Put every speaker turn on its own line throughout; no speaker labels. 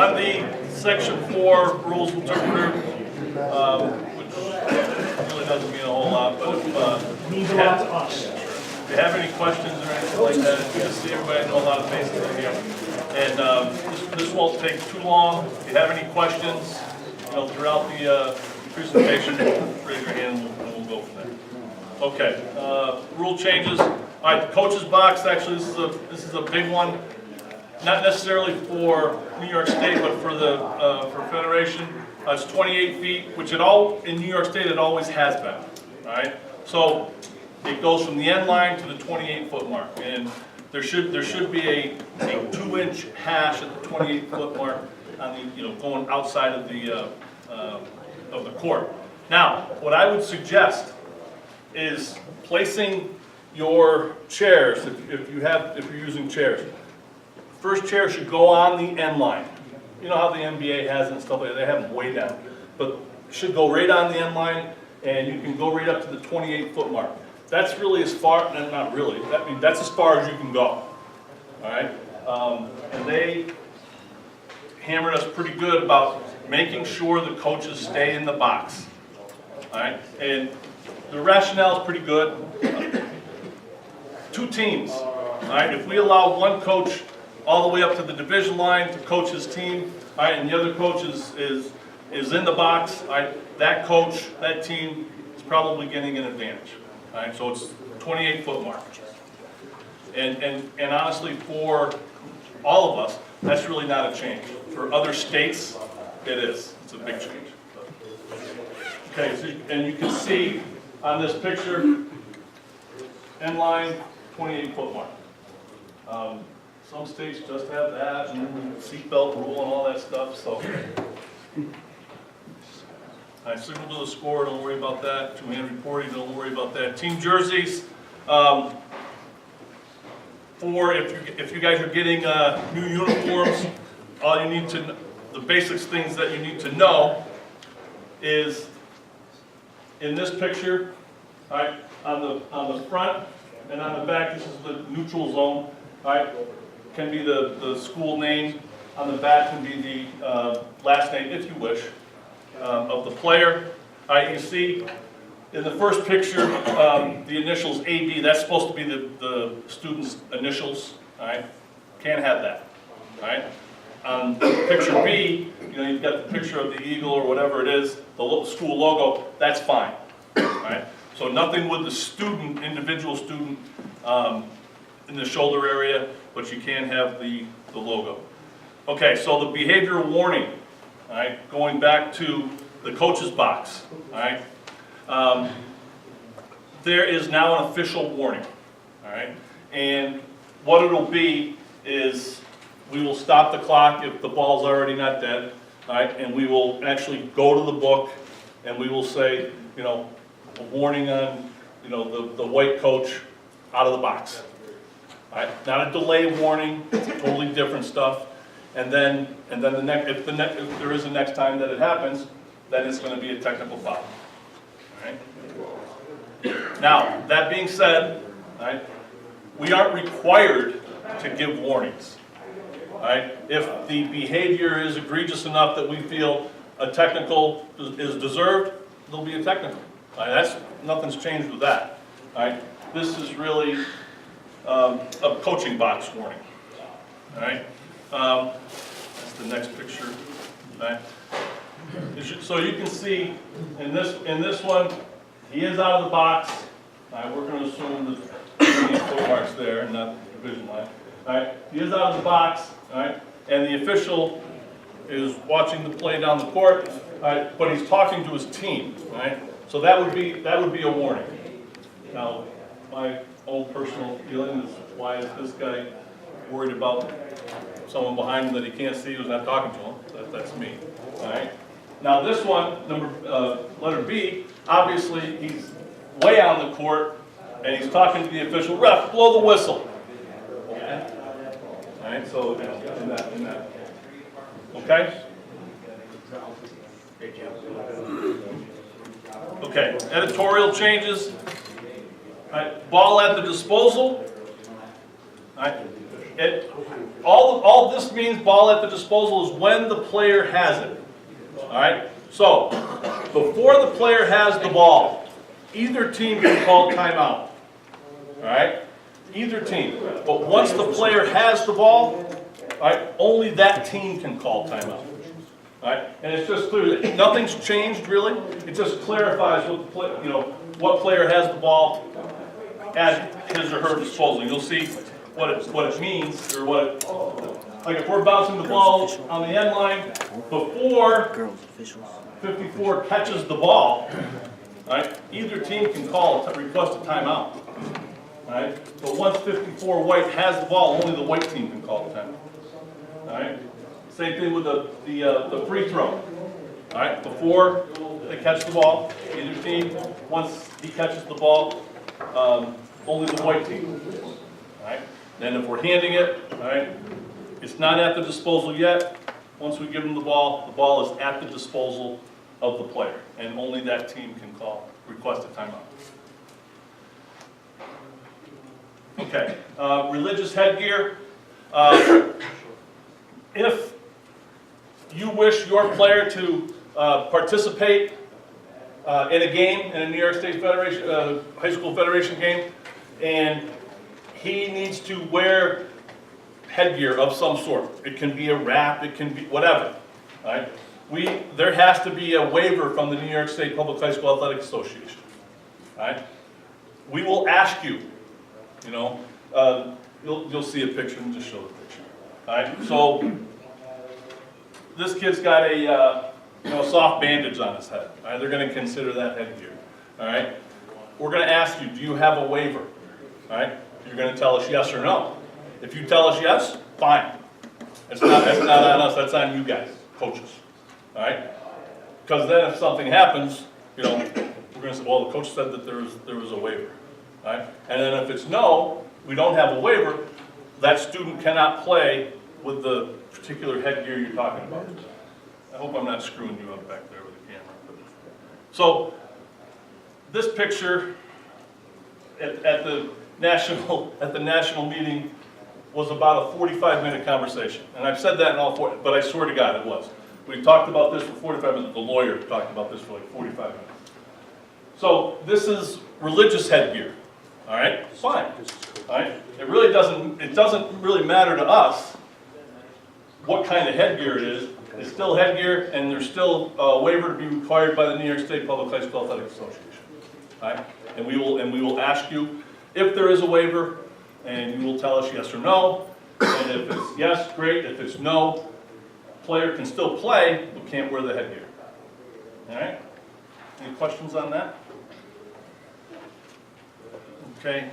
on the section 4 rules interpreter, which really doesn't mean a whole lot, but if you have any questions or anything like that, it's good to see everybody know a lot of faces in here. And this won't take too long. If you have any questions, throughout the presentation, raise your hand and we'll go from there. Okay, rule changes. All right, the coach's box. Actually, this is a big one. Not necessarily for New York State, but for the for Federation. It's 28 feet, which in New York State it always has been. All right, so it goes from the end line to the 28-foot mark, and there should be a 2-inch hash at the 28-foot mark on the going outside of the court. Now, what I would suggest is placing your chairs if you're using chairs. First chair should go on the end line. You know how the NBA has it and stuff like that, they have them way down. But it should go right on the end line, and you can go right up to the 28-foot mark. That's really as far, not really, that's as far as you can go. All right? And they hammered us pretty good about making sure the coaches stay in the box. All right? And the rationale is pretty good. 2 teams. All right? If we allow one coach all the way up to the division line to coach his team, all right, and the other coach is in the box, all right, that coach, that team is probably getting an advantage. All right, so it's 28-foot mark. And honestly, for all of us, that's really not a change. For other states, it is. It's a big change. Okay, so and you can see on this picture, end line, 28-foot mark. Some states just have that, and seatbelt rule and all that stuff, so. I signal to the score, don't worry about that. Two-man reporting, don't worry about that. Team jerseys, if you guys are getting new uniforms, all you need to, the basic things that you need to know is in this picture, all right, on the front and on the back, this is the neutral zone, all right, can be the school name. On the back can be the last name, if you wish, of the player. All right, you see in the first picture, the initials AB, that's supposed to be the student's initials. All right, can't have that. All right. On picture B, you've got the picture of the eagle or whatever it is, the little school logo. That's fine. All right. So nothing with the student, individual student, in the shoulder area, but you can have the logo. Okay, so the behavioral warning, all right, going back to the coach's box, all right, there is now an official warning, all right, and what it'll be is we will stop the clock if the ball's already not dead, all right, and we will actually go to the book and we will say, a warning on, the white coach out of the box. All right, not a delay warning, totally different stuff. And then if there is a next time that it happens, then it's going to be a technical foul. All right. Now, that being said, all right, we aren't required to give warnings. All right. If the behavior is egregious enough that we feel a technical is deserved, there'll be a technical. All right, nothing's changed with that. All right. This is really a coaching box warning. All right. That's the next picture. Right. So you can see in this one, he is out of the box. All right, we're going to assume the foot marks there and not the division line. All right, he is out of the box. All right, and the official is watching the play down the court. All right, but he's talking to his team. All right, so that would be a warning. Now, my own personal feeling is, why is this guy worried about someone behind him that he can't see who's not talking to him? That's me. All right. Now this one, letter B, obviously he's way on the court and he's talking to the official ref. Blow the whistle. Okay. All right. So in that. Okay. Okay. Editorial changes. All right. Ball at the disposal. All right. All this means, ball at the disposal, is when the player has it. All right? So, before the player has the ball, either team can call timeout. All right? Either team. But once the player has the ball, all right, only that team can call timeout. All right? And it's just clear that nothing's changed really. It just clarifies what player has the ball at his or her disposal. You'll see what it means, or like if we're bouncing the ball on the end line before 54 catches the ball, right? Either team can request a timeout, right? But once 54 white has the ball, only the white team can call the timeout. All right. Same thing with the free throw. All right. Before they catch the ball, either team, once he catches the ball, only the white team. All right. Then if we're handing it, all right, it's not at the disposal yet. Once we give them the ball is at the disposal of the player, and only that team can request a timeout. Okay, religious headgear. If you wish your player to participate in a game, in a New York State Federation, High School Federation game, and he needs to wear headgear of some sort. It can be a wrap, it can be whatever. Right? There has to be a waiver from the New York State Public High School Athletic Association. Right? We will ask you, you'll see a picture and just show the picture. All right? So this kid's got a soft bandage on his head. All right? They're going to consider that headgear. All right? We're going to ask you, do you have a waiver? All right? You're going to tell us yes or no. If you tell us yes, fine. That's not on us. That's on you guys, coaches. All right? Because then if something happens, we're going to say, well, the coach said that there was a waiver. All right? And then if it's no, we don't have a waiver, that student cannot play with the particular headgear you're talking about. I hope I'm not screwing you up back there with the camera. So this picture at the national meeting was about a 45-minute conversation. And I've said that in all four, but I swear to God it was. We talked about this for 45 minutes. The lawyer talked about this for like 45 minutes. So this is religious headgear. All right? Fine. All right? It doesn't really matter to us what kind of headgear it is. It's still headgear, and there's still a waiver to be required by the New York State Public High School Athletic Association. All right? And we will ask you if there is a waiver, and you will tell us yes or no. And if it's yes, great. If it's no, player can still play, but can't wear the headgear. All right? Any questions on that? Okay.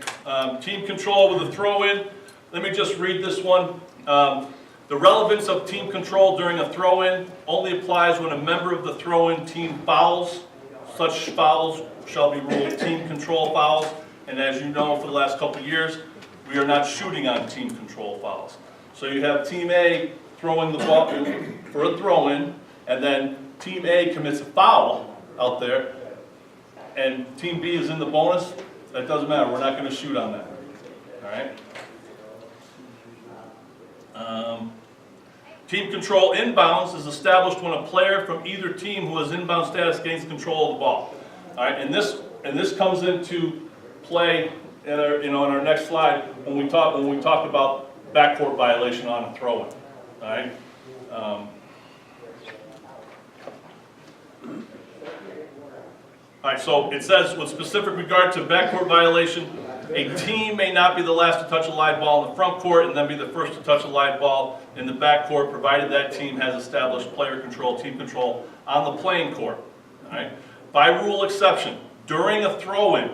Team control with a throw-in. Let me just read this one. The relevance of team control during a throw-in only applies when a member of the throw-in team fouls. Such fouls shall be ruled team control fouls. And as you know, for the last couple of years, we are not shooting on team control fouls. So you have Team A throwing the ball for a throw-in, and then Team A commits a foul out there, and Team B is in the bonus. That doesn't matter. We're not going to shoot on that. All right? Team control inbounds is established when a player from either team who has inbound status gains control of the ball. All right, and this comes into play in our next slide when we talk about backcourt violation on a throw-in. All right. All right, so it says, with specific regard to backcourt violation, a team may not be the last to touch a live ball in the front court and then be the first to touch a live ball in the backcourt, provided that team has established player control, team control on the playing court. All right? By rule exception, during a throw-in,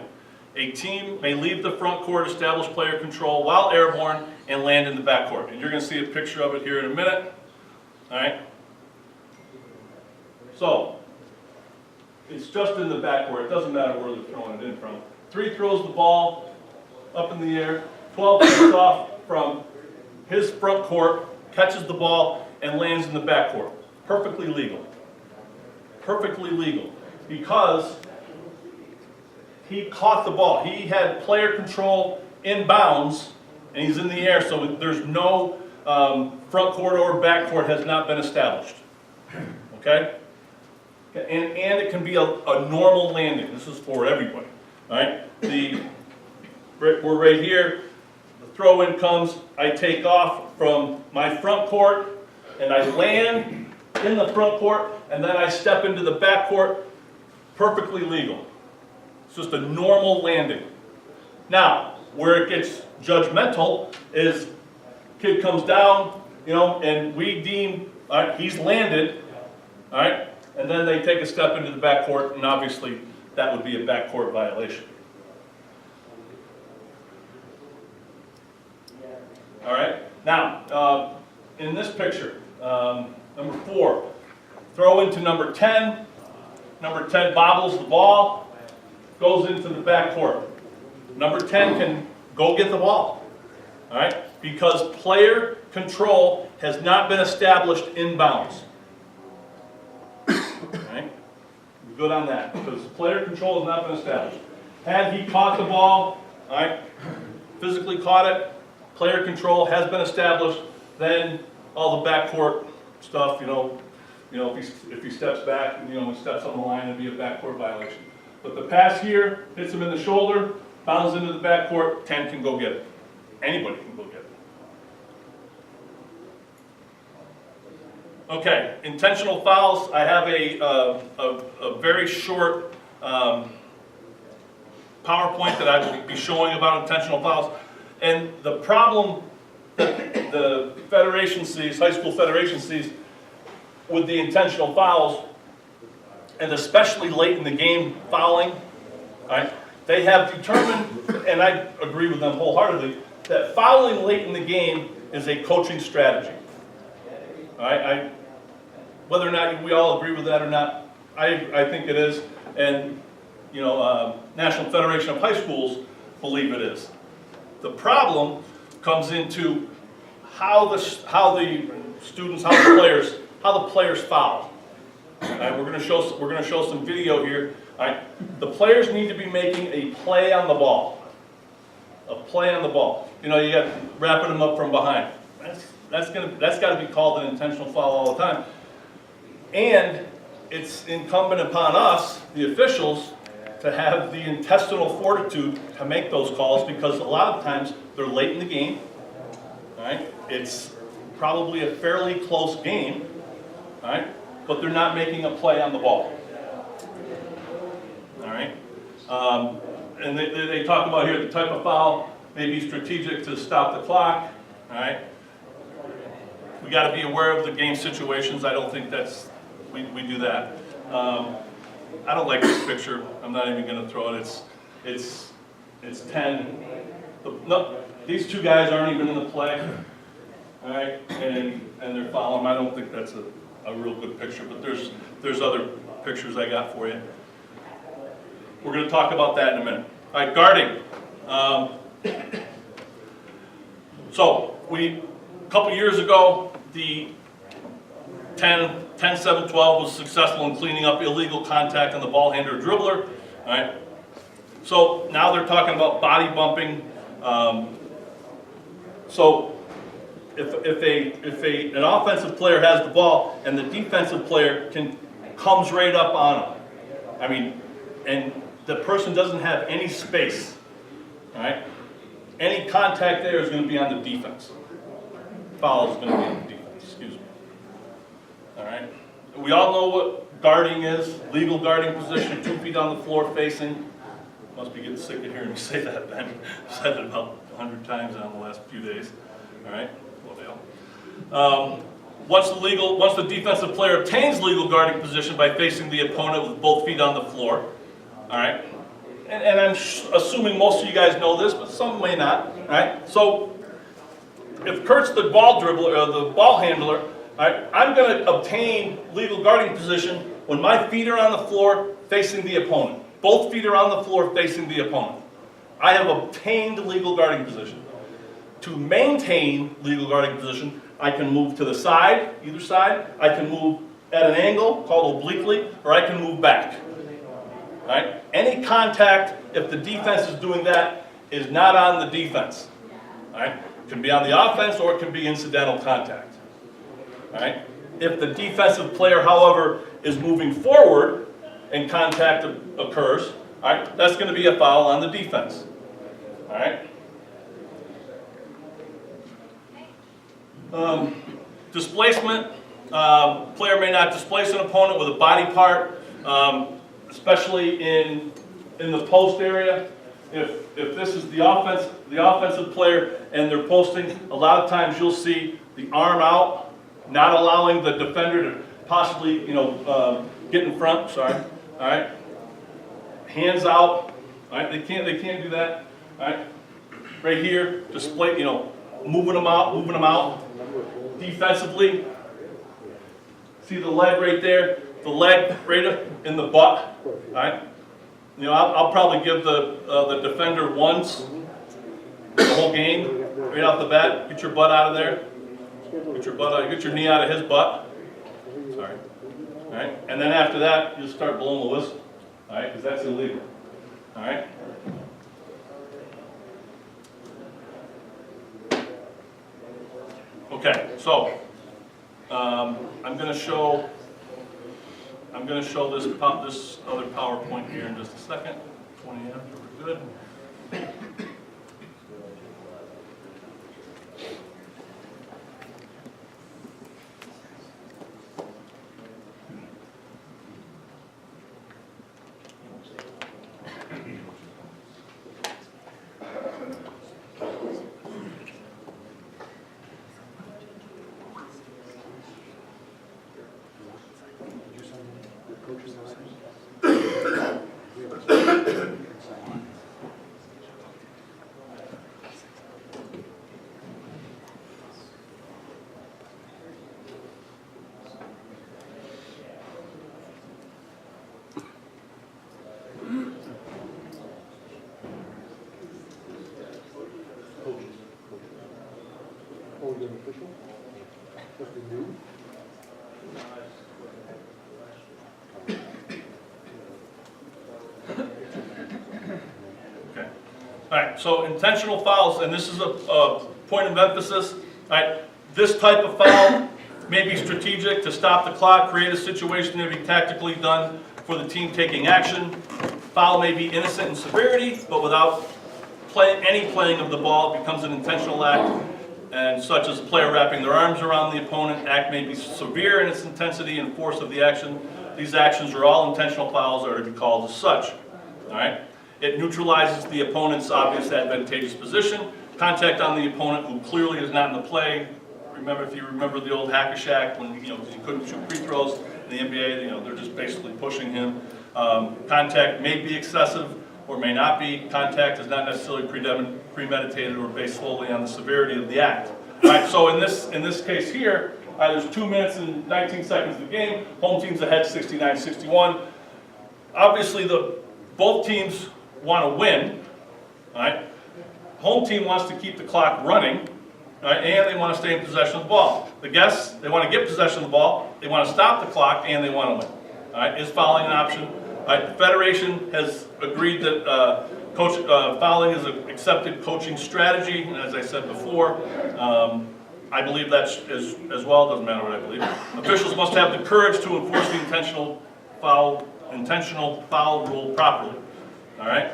a team may leave the front court, establish player control while airborne, and land in the backcourt. And you're going to see a picture of it here in a minute. All right? So, it's just in the backcourt. It doesn't matter where they're throwing it in from. 3 throws the ball up in the air. 12 takes off from his front court, catches the ball, and lands in the backcourt. Perfectly legal. Perfectly legal. Because he caught the ball. He had player control inbounds and he's in the air, so there's no front court or back court has not been established. Okay? And it can be a normal landing. This is for everybody. All right? We're right here. The throw-in comes. I take off from my front court, and I land in the front court, and then I step into the back court. Perfectly legal. It's just a normal landing. Now, where it gets judgmental is kid comes down, and we deem he's landed, all right, and then they take a step into the backcourt, and obviously that would be a backcourt violation. All right. Now, in this picture, number 4, throw into number 10. Number 10 bobbles the ball, goes into the backcourt. Number 10 can go get the ball, all right? Because player control has not been established inbounds. All right? We're good on that, because player control has not been established. Had he caught the ball, all right, physically caught it, player control has been established, then all the backcourt stuff, if he steps back and he steps on the line, it'd be a backcourt violation. But the pass here hits him in the shoulder, bounds into the backcourt, 10 can go get it. Anybody can go get it. Okay, intentional fouls. I have a very short PowerPoint that I will be showing about intentional fouls. And the problem that the federation sees, high school federation sees, with the intentional fouls, and especially late in the game fouling, right? They have determined, and I agree with them wholeheartedly, that fouling late in the game is a coaching strategy. All right? Whether or not we all agree with that or not, I think it is, and National Federation of High Schools believe it is. The problem comes into how the students, how the players foul. Right, we're going to show some video here. All right, the players need to be making a play on the ball. A play on the ball. You got wrapping them up from behind. That's got to be called an intentional foul all the time. And it's incumbent upon us, the officials, to have the intestinal fortitude to make those calls, because a lot of times they're late in the game. All right, it's probably a fairly close game. All right, but they're not making a play on the ball. All right, and they talk about here the type of foul may be strategic to stop the clock. All right, we got to be aware of the game situations. I don't think we do that. I don't like this picture. I'm not even going to throw it. It's 10. No, these two guys aren't even in the play. All right, and they're fouling. I don't think that's a real good picture, but there's other pictures I got for you. We're going to talk about that in a minute. All right, guarding. So a couple years ago, the 10-7-12 was successful in cleaning up illegal contact on the ball handler dribbler. All right. So now they're talking about body bumping. So if an offensive player has the ball and the defensive player comes right up on him, and the person doesn't have any space, all right? Any contact there is going to be on the defense. Foul is going to be on the defense. Excuse me. All right. We all know what guarding is. Legal guarding position, 2 feet on the floor facing. Must be getting sick of hearing me say that, Ben. I've said it about 100 times now in the last few days. All right. Once the defensive player obtains legal guarding position by facing the opponent with both feet on the floor, all right, and I'm assuming most of you guys know this, but some may not, all right. So if Kurt's the ball dribbler or the ball handler, all right, I'm going to obtain legal guarding position when my feet are on the floor facing the opponent. Both feet are on the floor facing the opponent. I have obtained legal guarding position. To maintain legal guarding position, I can move to the side, either side. I can move at an angle, called obliquely, or I can move back. All right? Any contact, if the defense is doing that, is not on the defense. All right? It can be on the offense or it can be incidental contact. All right? If the defensive player, however, is moving forward and contact occurs, all right, that's going to be a foul on the defense. All right? Displacement. Player may not displace an opponent with a body part, especially in the post area. If this is the offensive player and they're posting, a lot of times you'll see the arm out, not allowing the defender to possibly, get in front. Sorry. All right. Hands out. All right. They can't do that. All right. Right here, display. Moving them out. Defensively, see the leg right there. The leg right in the butt. All right. I'll probably give the defender once the whole game, right off the bat. Get your butt out of there. Get your knee out of his butt. Sorry. All right. And then after that, you start blowing the whistle. All right, because that's illegal. All right. Okay. So I'm going to show this other PowerPoint here in just a second. 20 after we're good.
Official? Just the new?
Okay. All right. So intentional fouls, and this is a point of emphasis. All right. This type of foul may be strategic to stop the clock, create a situation that may be tactically done for the team taking action. Foul may be innocent in severity, but without any playing of the ball, it becomes an intentional act. And such as a player wrapping their arms around the opponent, act may be severe in its intensity and force of the action. These actions are all intentional fouls are to be called as such. All right. It neutralizes the opponent's obvious advantageous position. Contact on the opponent who clearly is not in the play. If you remember the old hack-a-shack when you couldn't shoot free throws in the NBA, they're just basically pushing him. Contact may be excessive or may not be. Contact is not necessarily premeditated or based solely on the severity of the act. All right, so in this case here, there's 2 minutes and 19 seconds of the game. Home team's ahead 69-61. Obviously, both teams want to win. All right? Home team wants to keep the clock running, right, and they want to stay in possession of the ball. The guests, they want to get possession of the ball, they want to stop the clock, and they want to win. All right? Is fouling an option? All right, the Federation has agreed that fouling is an accepted coaching strategy, and as I said before, I believe that's as well. It doesn't matter what I believe. Officials must have the courage to enforce the intentional foul rule properly. All right.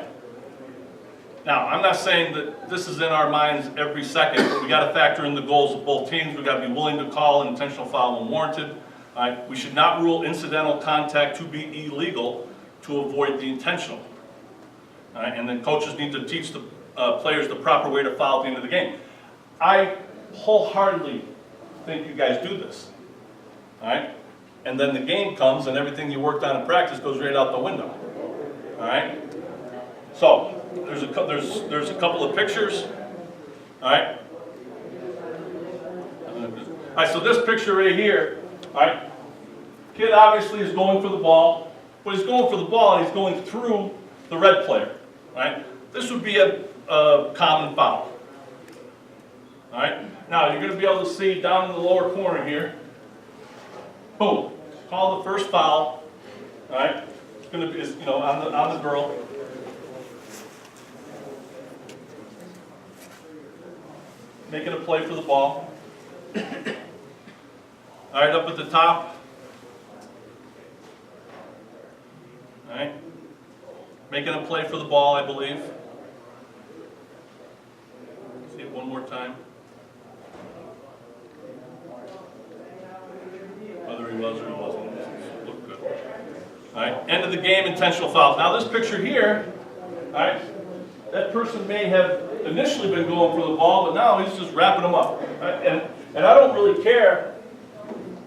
Now, I'm not saying that this is in our minds every second, but we got to factor in the goals of both teams. We got to be willing to call an intentional foul when warranted. All right. We should not rule incidental contact to be illegal to avoid the intentional. All right. And then coaches need to teach the players the proper way to foul at the end of the game. I wholeheartedly think you guys do this. All right. And then the game comes and everything you worked on in practice goes right out the window. All right. So there's a couple of pictures. All right. All right. So this picture right here. All right. Kid obviously is going for the ball, but he's going for the ball and he's going through the red player. All right. This would be a common foul. All right. Now you're going to be able to see down in the lower corner here. Boom. Call the first foul. All right. It's going to be on the girl. making a play for the ball. All right, up at the top. All right, making a play for the ball, I believe. See it one more time. Whether he was or he wasn't, looked good. All right, end of the game, intentional foul. Now this picture here, all right, that person may have initially been going for the ball, but now he's just wrapping them up. Right? And I don't really care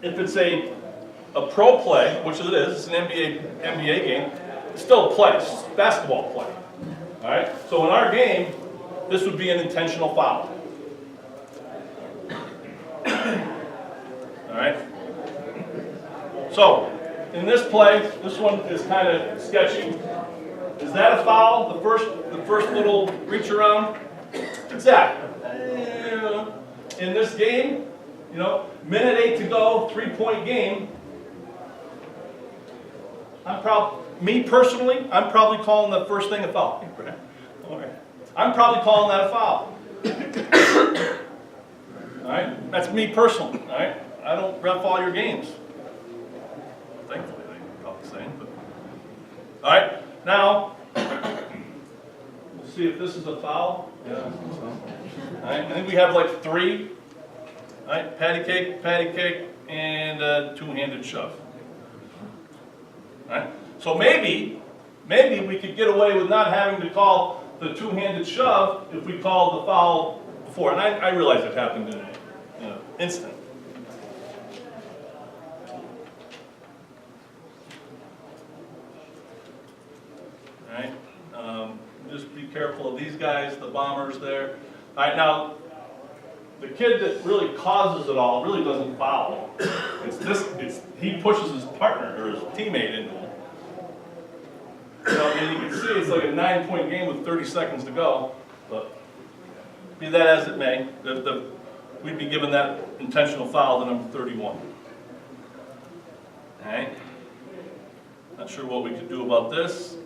if it's a pro play, which it is, it's an NBA game, it's still a play, it's a basketball play. All right, so in our game, this would be an intentional foul. All right. So, in this play, this one is kind of sketchy. Is that a foul? The first little reach around? Exactly. In this game, you know, minute 8 to go, 3-point game. Me personally, I'm probably calling the first thing a foul. All right. I'm probably calling that a foul. All right, that's me personally. All right, I don't ref all your games. Thankfully, they probably saying. But all right, now we'll see if this is a foul. Yeah. All right, I think we have like 3. All right, patty cake, and a two-handed shove. All right, so maybe we could get away with not having to call the two-handed shove if we called the foul before. And I realize it happened in an instant. All right, just be careful of these guys, the bombers there. All right, now the kid that really causes it all really doesn't foul. He pushes his partner or his teammate into him. You know, and you can see it's like a 9-point game with 30 seconds to go. But be that as it may, we'd be given that intentional foul to number 31. All right. Not sure what we could do about this.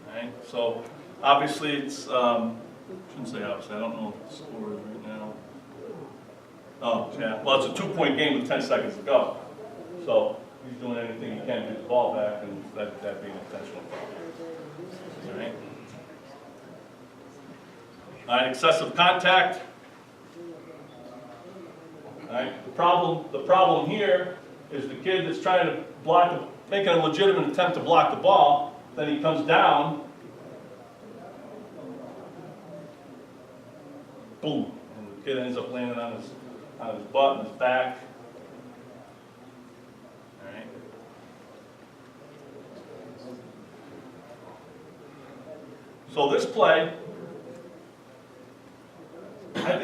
All right. So obviously it's shouldn't say obviously. I don't know what the score is right now. Oh yeah. Well, it's a 2-point game with 10 seconds to go. So he's doing anything he can to get the ball back, and that being intentional foul. All right. All right, excessive contact. All right, the problem here is the kid that's trying to making a legitimate attempt to block the ball, then he comes down, boom, and the kid ends up landing on his butt and his back. All right. So this play, I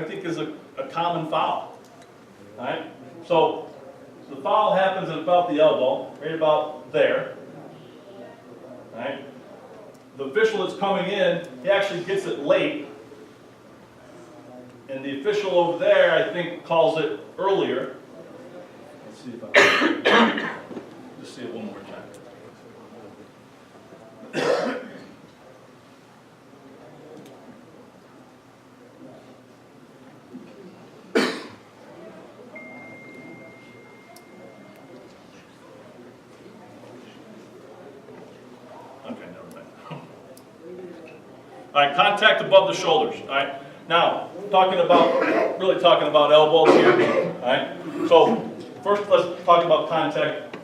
think is a common foul. All right. So the foul happens at about the elbow, right about there. All right. The official that's coming in, he actually gets it late, and the official over there, I think, calls it earlier. Let's see if I can just see it one more time. All right, contact above the shoulders. All right, now really talking about elbows here. All right, so first let's talk about contact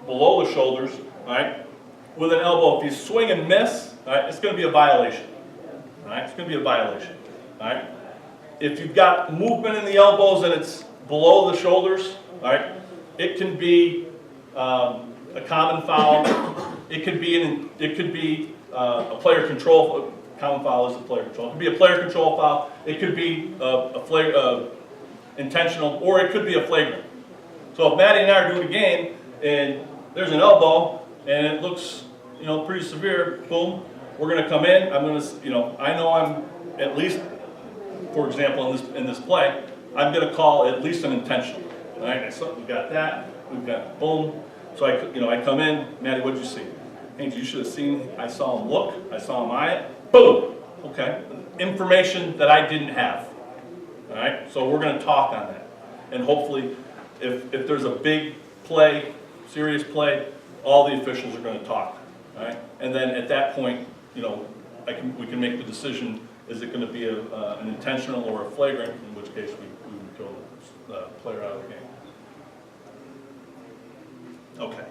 below the shoulders. All right, with an elbow, if you swing and miss, all right, it's going to be a violation. All right, it's going to be a violation. All right, if you've got movement in the elbows and it's below the shoulders, all right, it can be a common foul. It could be a player control. Common foul is a player control. It could be a player control foul. It could be intentional, or it could be a flagrant. So if Maddie and I are doing a game and there's an elbow and it looks, pretty severe, boom, we're going to come in. I'm going to, I know I'm at least, for example, in this play, I'm going to call at least an intentional. All right, so we got that. We've got boom. So I come in. Maddie, what'd you see? Hey, you should have seen. I saw him look. I saw him eye it. Boom. Okay. information that I didn't have. All right, so we're going to talk on that, and hopefully, if there's a big play, serious play, all the officials are going to talk. All right, and then at that point, you know, we can make the decision: is it going to be an intentional or a flagrant? In which case, we would throw the player out of the game. Okay.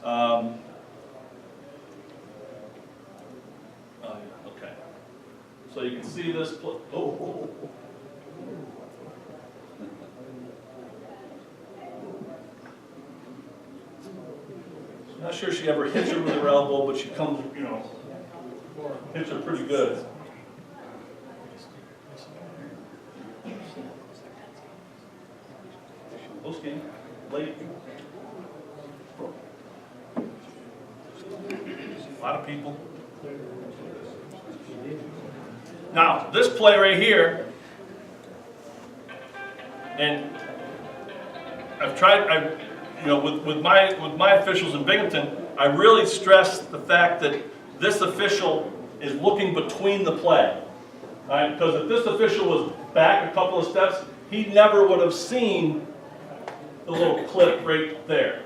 Oh, yeah, okay. So you can see this. Not sure she ever hits her with her elbow, but she comes, you know, hits her pretty good. Close game, late. A lot of people. Now, this play right here, and I've tried, you know, with my officials in Binghamton, I really stress the fact that this official is looking between the play. Right? Because if this official was back a couple of steps, he never would have seen the little clip right there.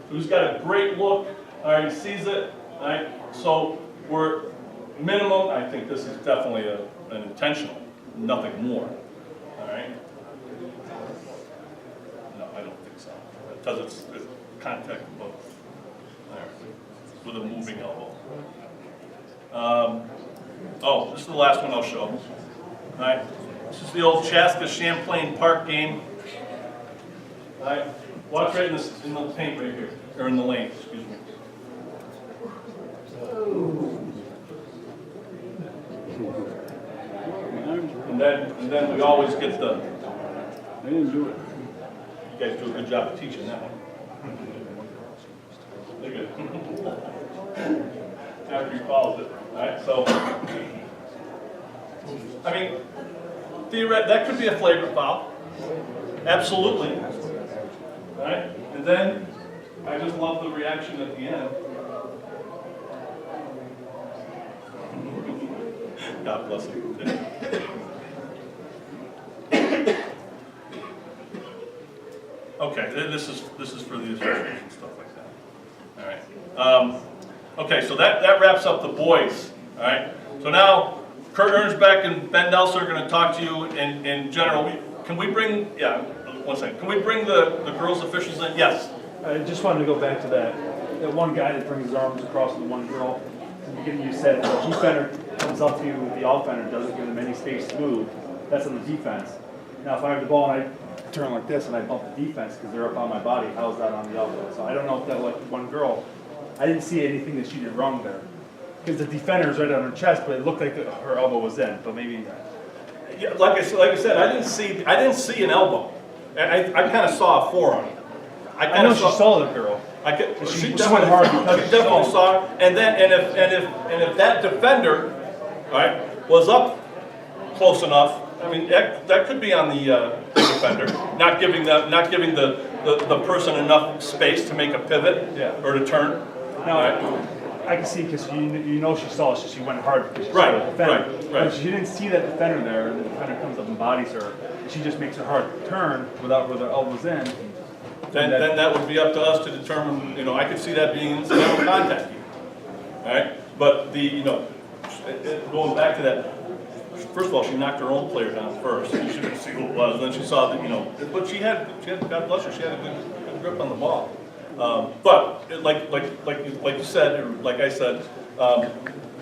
So he's got a great look. All right, he sees it. All right, so we're minimum. I think this is definitely an intentional, nothing more. All right. No, I don't think so. Because it's contact above there with a moving elbow. Oh, this is the last one I'll show. All right, this is the old Chaska Champlain Park game. All right, watch right in the paint right here, or in the lane. Excuse me. And then we always get the.
I didn't do it.
You guys do a good job of teaching that one. They're good. After he follows it. Alright, so I mean, theoretically, that could be a flagrant foul. Absolutely. Alright? And then I just love the reaction at the end. God bless him. Okay, this is for the officials and stuff like that. All right. Okay, so that wraps up the boys. All right. So now Kurt Ernsbeck and Ben Nelson are going to talk to you in general. Can we bring? Yeah. One second. Can we bring the girls officials in? Yes.
I just wanted to go back to that one guy that brings his arms across the one girl. In the beginning, you said the defender comes up to the offender, doesn't give them any space to move. That's on the defense. Now, if I have the ball and I turn like this and I bump the defense because they're up on my body, how is that on the offense? So I don't know if that, like one girl, I didn't see anything that she did wrong there. Because the defender is right on her chest, but it looked like her elbow was in. But maybe.
Yeah, like I said, I didn't see an elbow. I kind of saw a forearm.
I know she saw the girl.
She
went hard because
she definitely saw it. And then if that defender, right, was up close enough, I mean that could be on the defender, not giving the person enough space to make a pivot or to turn.
No, right. I can see because you know she saw it, so she went hard because she saw the defender.
Right.
But she didn't see that defender there, and the defender comes up and bodies her. And she just makes a hard turn without her elbows in.
Then that would be up to us to determine. You know, I could see that being incidental contact. All right, but going back to that. First of all, she knocked her own player down first. She didn't see who it was. Then she saw that, but she had, God bless her, she had a good grip on the ball. But like you said, or like I said,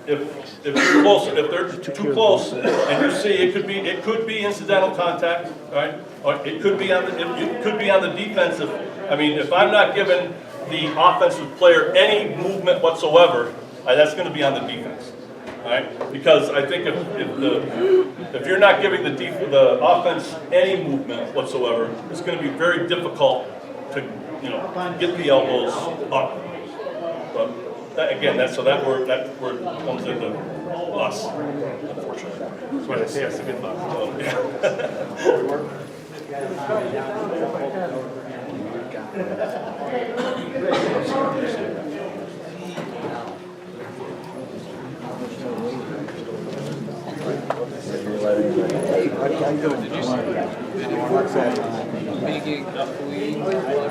if you're close, if they're too close, and you see it could be incidental contact, right? Or it could be on the defensive. I mean, if I'm not giving the offensive player any movement whatsoever, that's going to be on the defense. Right? Because I think if you're not giving the offense any movement whatsoever, it's going to be very difficult to get the elbows up. But again, that's where it comes into us, unfortunately.
That's why they say it's a good luck.
Did you see? Big League.